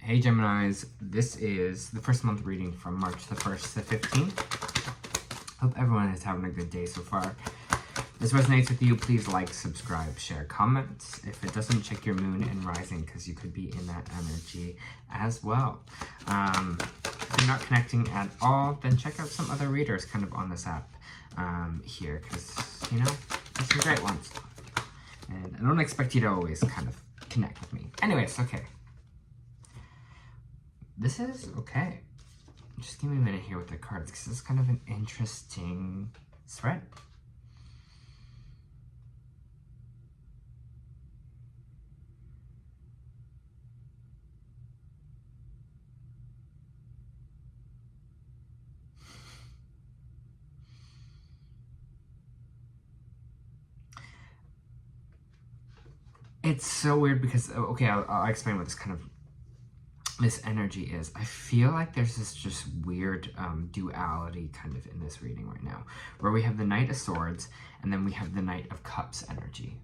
Hey Geminis, this is the first month reading from March the 1st to 15th. Hope everyone is having a good day so far. If this resonates with you, please like, subscribe, share, comment. If it doesn't, check your moon and rising because you could be in that energy as well. If you're not connecting at all, then check out some other readers kind of on this app here because, you know, there's some great ones. And I don't expect you to always kind of connect with me. Anyways, okay. This is okay. Just give me a minute here with the cards because it's kind of an interesting thread. It's so weird because, okay, I'll explain what this energy is. I feel like there's this just weird duality kind of in this reading right now, where we have the Knight of Swords and then we have the Knight of Cups energy.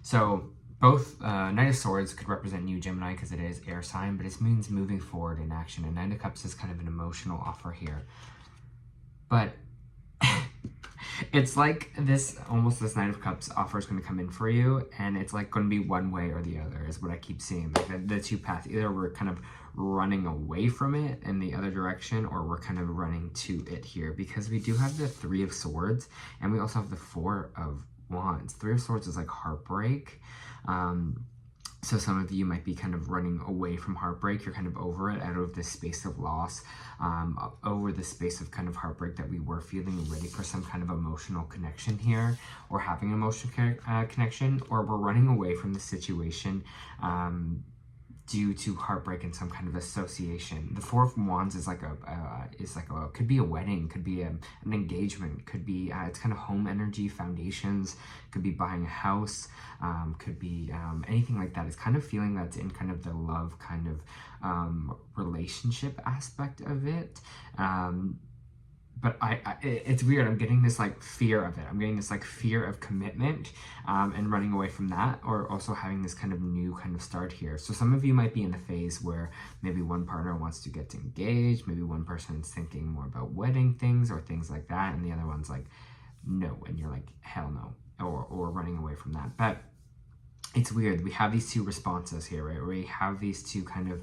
So both Knight of Swords could represent you, Gemini, because it is air sign, but it means moving forward in action. And Knight of Cups is kind of an emotional offer here. But it's like this Knight of Cups offer is going to come in for you, and it's like going to be one way or the other is what I keep seeing. Like the two paths, either we're kind of running away from it in the other direction, or we're kind of running to it here, because we do have the Three of Swords and we also have the Four of Wands. Three of Swords is like heartbreak. So some of you might be kind of running away from heartbreak. You're kind of over it, out of this space of loss, over the space of kind of heartbreak that we were feeling, ready for some kind of emotional connection here, or having an emotional connection, or we're running away from the situation due to heartbreak and some kind of association. The Four of Wands is could be a wedding, could be an engagement, could be it's kind of home energy, foundations, could be buying a house, could be anything like that. It's kind of feeling that's in kind of the love kind of relationship aspect of it. But it's weird. I'm getting this like fear of it. I'm getting this like fear of commitment and running away from that, or also having this kind of new kind of start here. So some of you might be in the phase where maybe one partner wants to get engaged, maybe one person is thinking more about wedding things or things like that, and the other one's like, no, and you're like, hell no, or running away from that. But it's weird. We have these two responses here, right? We have these two kind of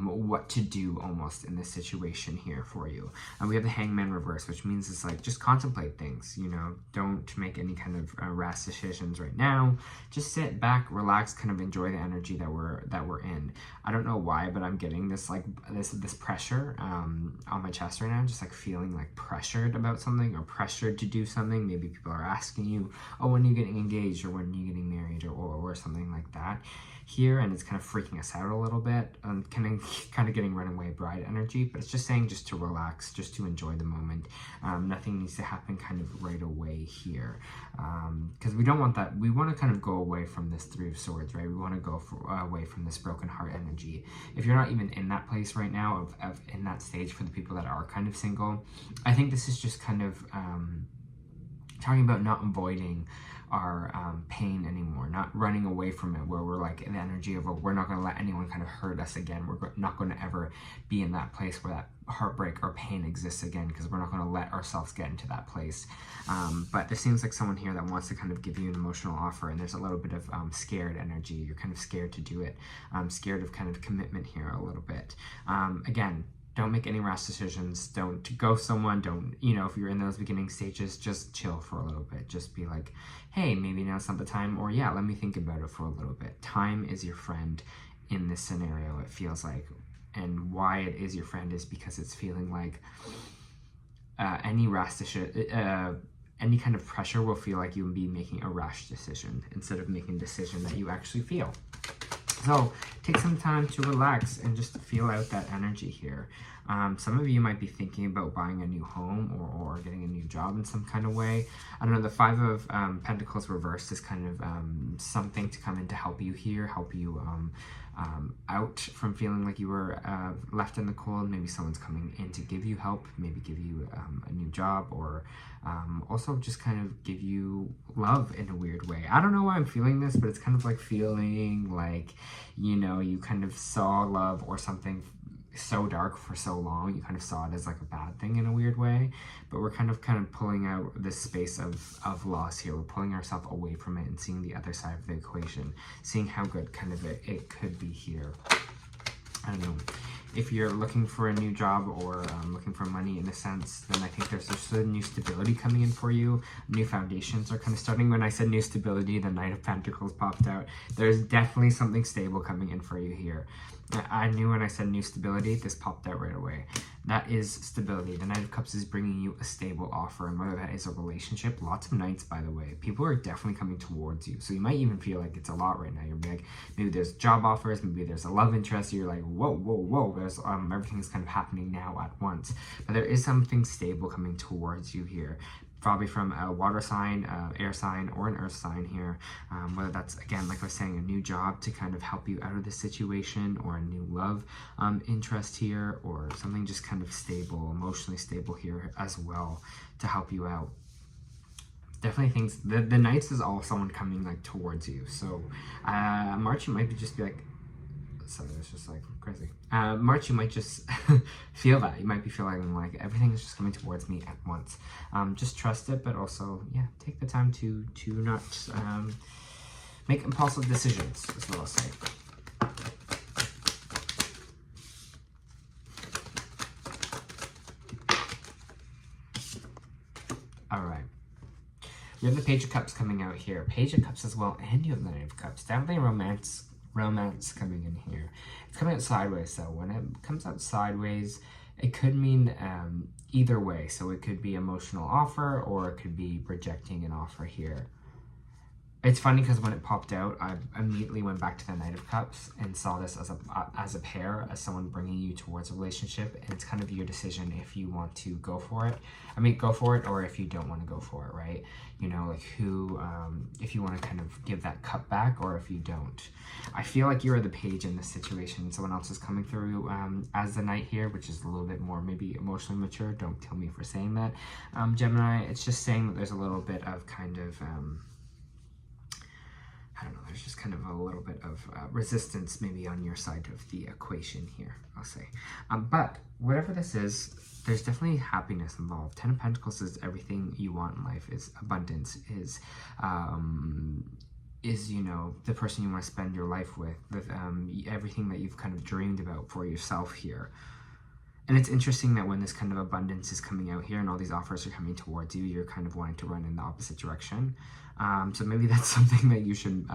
what to do almost in this situation here for you. And we have the Hangman reverse, which means it's like, just contemplate things, you know, don't make any kind of rash decisions right now. Just sit back, relax, kind of enjoy the energy that we're in. I don't know why, but I'm getting this like this pressure on my chest right now, just like feeling like pressured about something, or pressured to do something. Maybe people are asking you, oh, when are you getting engaged, or when are you getting married, or something like that here, and it's kind of freaking us out a little bit, kind of getting runaway bride energy. But it's just saying just to relax, just to enjoy the moment. Nothing needs to happen kind of right away here, because we don't want that. We want to kind of go away from this Three of Swords, right? We want to go away from this broken heart energy. If you're not even in that place right now, of in that stage, for the people that are kind of single, I think this is just kind of talking about not avoiding our pain anymore, not running away from it, where we're like in the energy of, we're not going to let anyone kind of hurt us again. We're not going to ever be in that place where that heartbreak or pain exists again, because we're not going to let ourselves get into that place. But there seems like someone here that wants to kind of give you an emotional offer, and there's a little bit of scared energy. You're kind of scared to do it, scared of kind of commitment here a little bit. Again, don't make any rash decisions. Don't ghost someone. Don't, you know, if you're in those beginning stages, just chill for a little bit. Just be like, hey, maybe now's not the time, or yeah, let me think about it for a little bit. Time is your friend in this scenario, it feels like. And why it is your friend is because it's feeling like any rash decision, any kind of pressure will feel like you'll be making a rash decision instead of making a decision that you actually feel. So take some time to relax and just feel out that energy here. Some of you might be thinking about buying a new home, or getting a new job in some kind of way. I don't know, the Five of Pentacles reversed is kind of something to come in to help you here, help you out from feeling like you were left in the cold. Maybe someone's coming in to give you help, maybe give you a new job, or Also just kind of give you love in a weird way. I don't know why I'm feeling this, but it's kind of like feeling like, you know, you kind of saw love or something so dark for so long, you kind of saw it as like a bad thing in a weird way, but we're kind of pulling out this space of loss here. We're pulling ourselves away from it and seeing the other side of the equation, seeing how good kind of it could be here. I don't know. If you're looking for a new job or looking for money in a sense, then I think there's just a new stability coming in for you. New foundations are kind of starting. When I said new stability, the Knight of Pentacles popped out. There's definitely something stable coming in for you here. I knew when I said new stability, this popped out right away. That is stability. The Knight of Cups is bringing you a stable offer, and whether that is a relationship, lots of Knights, by the way. People are definitely coming towards you, so you might even feel like it's a lot right now. You're like, maybe there's job offers, maybe there's a love interest. You're like, whoa, whoa, whoa. There's everything's kind of happening now at once, but there is something stable coming towards you here. Probably from a water sign, air sign, or an earth sign here. Whether that's, again, like I was saying, a new job to kind of help you out of this situation, or a new love interest here, or something just kind of stable, emotionally stable here as well to help you out. Definitely things, the Knights is all someone coming like towards you. So March, you might be just be like, so it's just like crazy. March, you might just feel that. You might be feeling like everything is just coming towards me at once. Just trust it, but also, yeah, take the time to not make impulsive decisions, is what I'll say. All right. You have the Page of Cups coming out here. Page of Cups as well, and you have the Knight of Cups. Definitely romance coming in here. It's coming out sideways, so when it comes out sideways, it could mean either way. So it could be emotional offer, or it could be rejecting an offer here. It's funny because when it popped out, I immediately went back to the Knight of Cups and saw this as a pair, as someone bringing you towards a relationship, and it's kind of your decision if you want to go for it. I mean, go for it, or if you don't want to go for it, right? You know, like who, if you want to kind of give that cup back, or if you don't. I feel like you're the page in this situation. Someone else is coming through as the Knight here, which is a little bit more maybe emotionally mature. Don't kill me for saying that, Gemini. It's just saying that there's a little bit of kind of, I don't know, there's just kind of a little bit of resistance maybe on your side of the equation here, I'll say. But whatever this is, there's definitely happiness involved. Ten of Pentacles is everything you want in life, is abundance, is you know, the person you want to spend your life with everything that you've kind of dreamed about for yourself here. And it's interesting that when this kind of abundance is coming out here and all these offers are coming towards you, you're kind of wanting to run in the opposite direction. So maybe that's something that you should,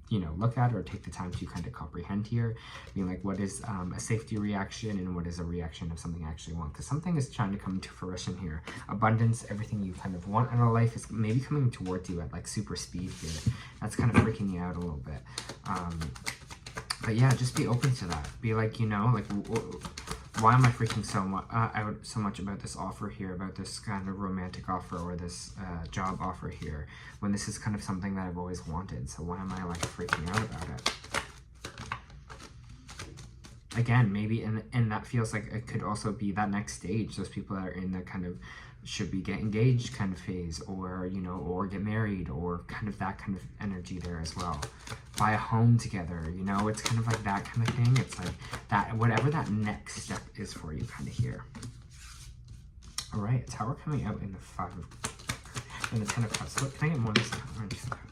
you know, look at or take the time to kind of comprehend here. Being like, what is a safety reaction and what is a reaction of something I actually want? Because something is trying to come to fruition here. Abundance, everything you kind of want in a life is maybe coming towards you at like super speed here. That's kind of freaking you out a little bit. But yeah, just be open to that. Be like, you know, like, why am I freaking out so much about this offer here, about this kind of romantic offer or this job offer here, when this is kind of something that I've always wanted? So why am I like freaking out about it? Again, maybe, and that feels like it could also be that next stage. Those people that are in the kind of should be get engaged kind of phase, or, you know, or get married, or kind of that kind of energy there as well. Buy a home together, you know, it's kind of like that kind of thing. It's like that, whatever that next step is for you kind of here. All right, a Tower coming out in the in the Ten of Cups. Look, can I get more of this Tower and Two of Cups?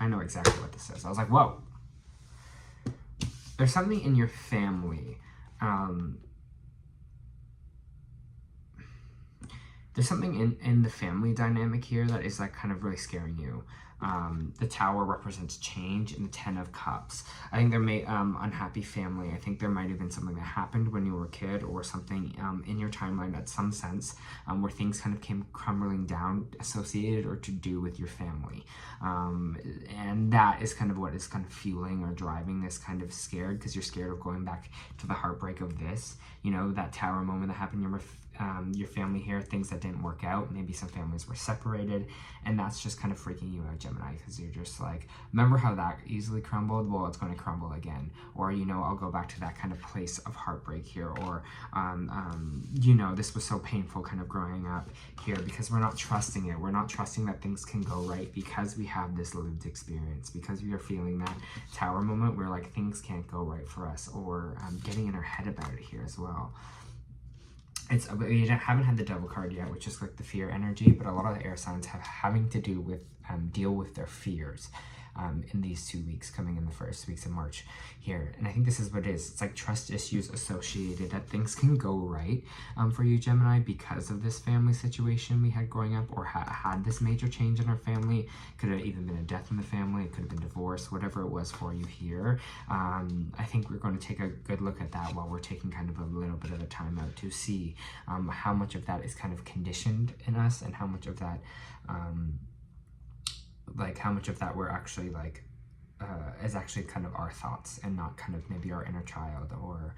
I know exactly what this is. I was like, whoa. There's something in your family. There's something in the family dynamic here that is like kind of really scaring you. The Tower represents change, and the Ten of Cups, I think there may unhappy family. I think there might have been something that happened when you were a kid, or something in your timeline at some sense where things kind of came crumbling down, associated or to do with your family, and that is kind of what is kind of fueling or driving this kind of scared, because you're scared of going back to the heartbreak of this, you know, that Tower moment that happened your family here, things that didn't work out. Maybe some families were separated, and that's just kind of freaking you out, Gemini, because you're just like, remember how that easily crumbled? Well, it's going to crumble again. Or, you know, I'll go back to that kind of place of heartbreak here. Or, you know, this was so painful kind of growing up here, because we're not trusting it. We're not trusting that things can go right because we have this lived experience, because we are feeling that tower moment where like things can't go right for us, or getting in our head about it here as well. We haven't had the devil card yet, which is like the fear energy, but a lot of the air signs have having to do with deal with their fears in these 2 weeks coming in the first weeks of March here. And I think this is what it is. It's like trust issues associated that things can go right for you, Gemini, because of this family situation we had growing up, or had this major change in our family. Could have even been a death in the family. It could have been divorce, whatever it was for you here. I think we're going to take a good look at that while we're taking kind of a little bit of a time out to see how much of that is kind of conditioned in us, and how much of that we're actually like is actually kind of our thoughts, and not kind of maybe our inner child, or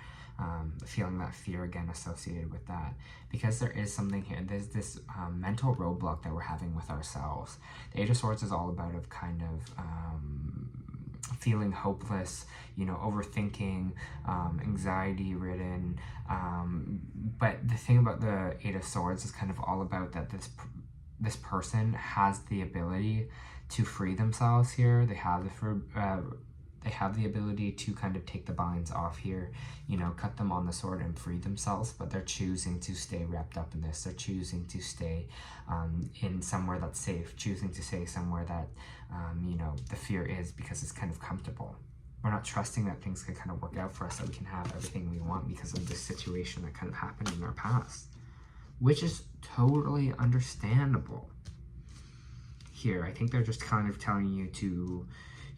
feeling that fear again associated with that. Because there is something here, there's this mental roadblock that we're having with ourselves. The Eight of Swords is all about of kind of feeling hopeless, you know, overthinking, anxiety ridden, but the thing about the Eight of Swords is kind of all about that this person has the ability to free themselves here. They have the ability to kind of take the binds off here, you know, cut them on the sword and free themselves, but they're choosing to stay wrapped up in this. They're choosing to stay in somewhere that's safe, choosing to stay somewhere that, you know, the fear is, because it's kind of comfortable. We're not trusting that things can kind of work out for us, that we can have everything we want because of this situation that kind of happened in our past, which is totally understandable. Here, I think they're just kind of telling you to,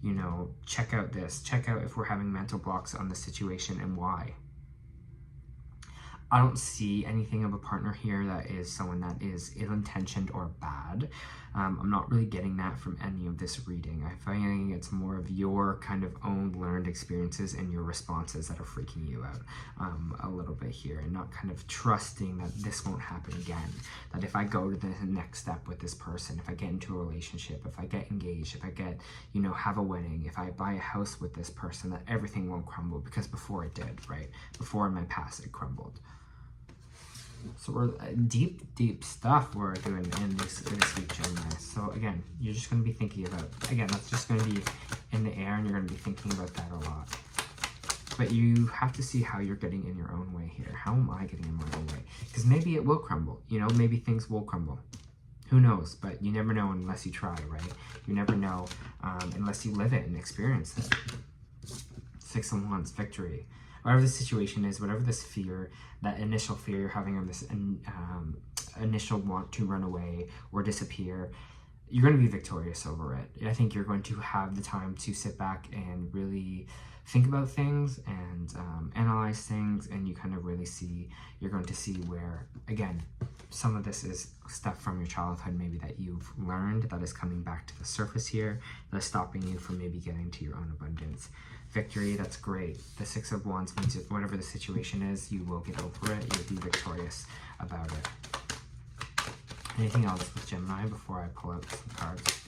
you know, check out this. Check out if we're having mental blocks on the situation and why. I don't see anything of a partner here that is someone that is ill-intentioned or bad. I'm not really getting that from any of this reading. I find it's more of your kind of own learned experiences and your responses that are freaking you out a little bit here, and not kind of trusting that this won't happen again. That if I go to the next step with this person, if I get into a relationship, if I get engaged, if I get, you know, have a wedding, if I buy a house with this person, that everything won't crumble, because before it did, right? Before in my past it crumbled. So we're deep stuff we're doing in this week, Gemini. So again, you're just going to be thinking about, again, that's just going to be in the air, and you're going to be thinking about that a lot. But you have to see how you're getting in your own way here. How am I getting in my own way? Because maybe it will crumble, you know, maybe things will crumble. Who knows? But you never know unless you try, right? You never know unless you live it and experience it. Six of Wands, victory. Whatever the situation is, whatever this fear, that initial fear you're having, or this initial want to run away or disappear, you're going to be victorious over it. I think you're going to have the time to sit back and really think about things and analyze things, and you kind of really see, you're going to see where, again, some of this is stuff from your childhood maybe that you've learned that is coming back to the surface here, that is stopping you from maybe getting to your own abundance. Victory, that's great. The Six of Wands means that whatever the situation is, you will get over it. You'll be victorious about it. Anything else with Gemini before I pull out some cards?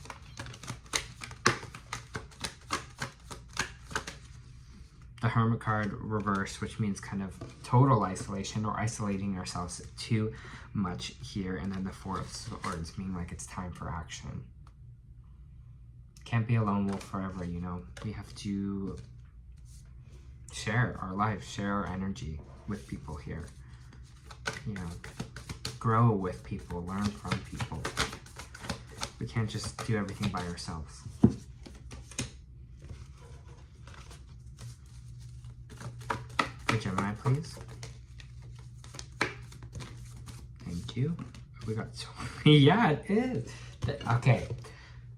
The Hermit card reversed, which means kind of total isolation, or isolating ourselves too much here. And then the Four of Swords, meaning like it's time for action. Can't be a lone wolf forever, you know. We have to share our life, share our energy with people here. You know, grow with people, learn from people. We can't just do everything by ourselves. For Gemini, please. Thank you. We got so many. Yeah, it is. Okay.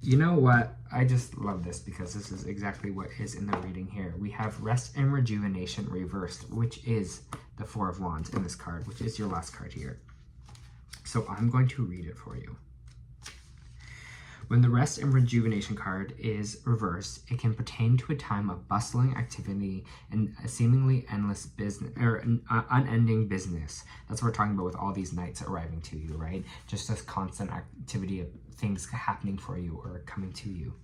You know what? I just love this, because this is exactly what is in the reading here. We have Rest and Rejuvenation reversed, which is the Four of Wands in this card, which is your last card here. So I'm going to read it for you. When the Rest and Rejuvenation card is reversed, it can pertain to a time of bustling activity and a seemingly endless business, or unending business. That's what we're talking about with all these knights arriving to you, right? Just this constant activity of things happening for you or coming to you.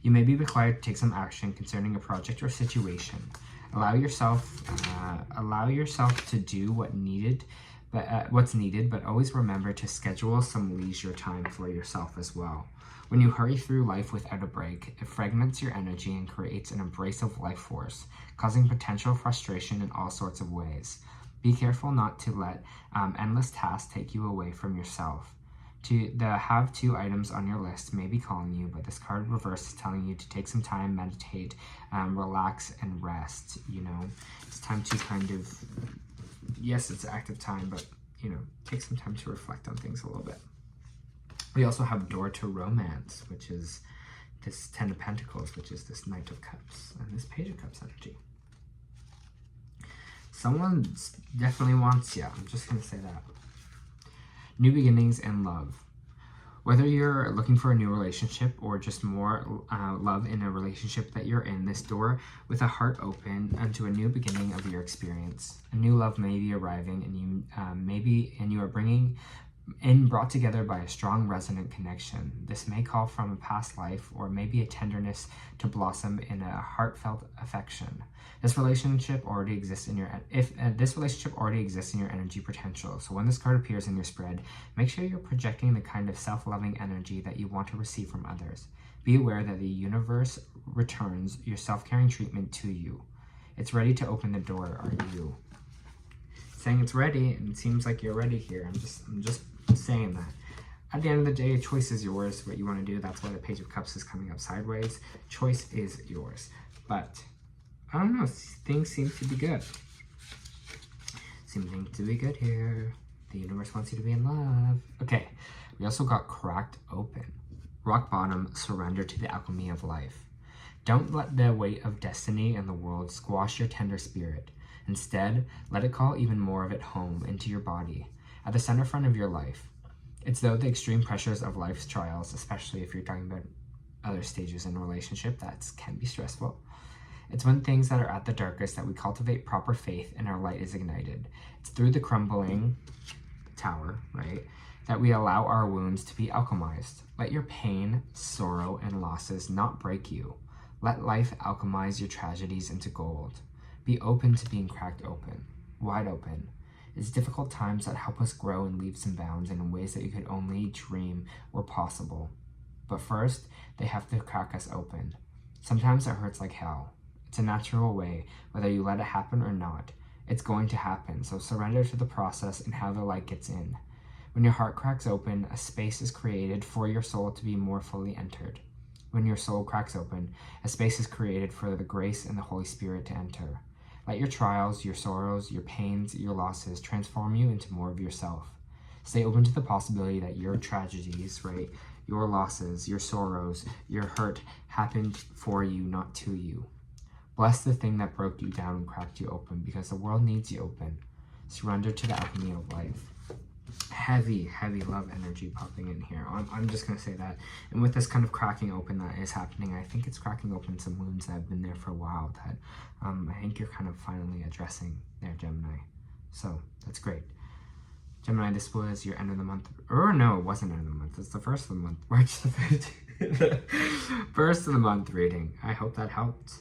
You may be required to take some action concerning a project or situation. Allow yourself to do what's needed, but always remember to schedule some leisure time for yourself as well. When you hurry through life without a break, it fragments your energy and creates an abrasive life force, causing potential frustration in all sorts of ways. Be careful not to let endless tasks take you away from yourself. The have to items on your list may be calling you, but this card reverse is telling you to take some time, meditate, relax, and rest. You know, it's time to kind of, yes, it's active time, but, you know, take some time to reflect on things a little bit. We also have Door to Romance, which is this Ten of Pentacles, which is this Knight of Cups, and this Page of Cups energy. Someone definitely wants you. I'm just going to say that. New beginnings and love. Whether you're looking for a new relationship or just more love in a relationship that you're in, this door with a heart open onto a new beginning of your experience. A new love may be arriving, and you are brought together by a strong resonant connection. This may call from a past life or maybe a tenderness to blossom in a heartfelt affection. This relationship already exists in your energy potential. So when this card appears in your spread, make sure you're projecting the kind of self-loving energy that you want to receive from others. Be aware that the universe returns your self-caring treatment to you. It's ready to open the door. Are you? Saying it's ready, and it seems like you're ready here. I'm just saying that. At the end of the day, choice is yours. What you want to do. That's why the Page of Cups is coming up sideways. Choice is yours. But I don't know. Things seem to be good. Seem to be good here. The universe wants you to be in love. Okay. We also got Cracked Open. Rock bottom. Surrender to the alchemy of life. Don't let the weight of destiny and the world squash your tender spirit. Instead, let it call even more of it home into your body, at the center front of your life. It's though the extreme pressures of life's trials, especially if you're talking about other stages in a relationship, that can be stressful. It's when things that are at the darkest that we cultivate proper faith and our light is ignited. It's through the crumbling tower, right, that we allow our wounds to be alchemized. Let your pain, sorrow, and losses not break you. Let life alchemize your tragedies into gold. Be open to being cracked open, wide open. It's difficult times that help us grow in leaps and bounds and in ways that you could only dream were possible. But first, they have to crack us open. Sometimes it hurts like hell. It's a natural way, whether you let it happen or not. It's going to happen, so surrender to the process and how the light gets in. When your heart cracks open, a space is created for your soul to be more fully entered. When your soul cracks open, a space is created for the grace and the Holy Spirit to enter. Let your trials, your sorrows, your pains, your losses transform you into more of yourself. Stay open to the possibility that your tragedies, right, your losses, your sorrows, your hurt happened for you, not to you. Bless the thing that broke you down and cracked you open, because the world needs you open. Surrender to the alchemy of life. Heavy love energy popping in here. I'm just going to say that. And with this kind of cracking open that is happening, I think it's cracking open some wounds that have been there for a while that I think you're kind of finally addressing there, Gemini. So that's great. Gemini, this was your end of the month. Or no, it wasn't end of the month. It's the first of the month. March the 15th. First of the month reading. I hope that helped.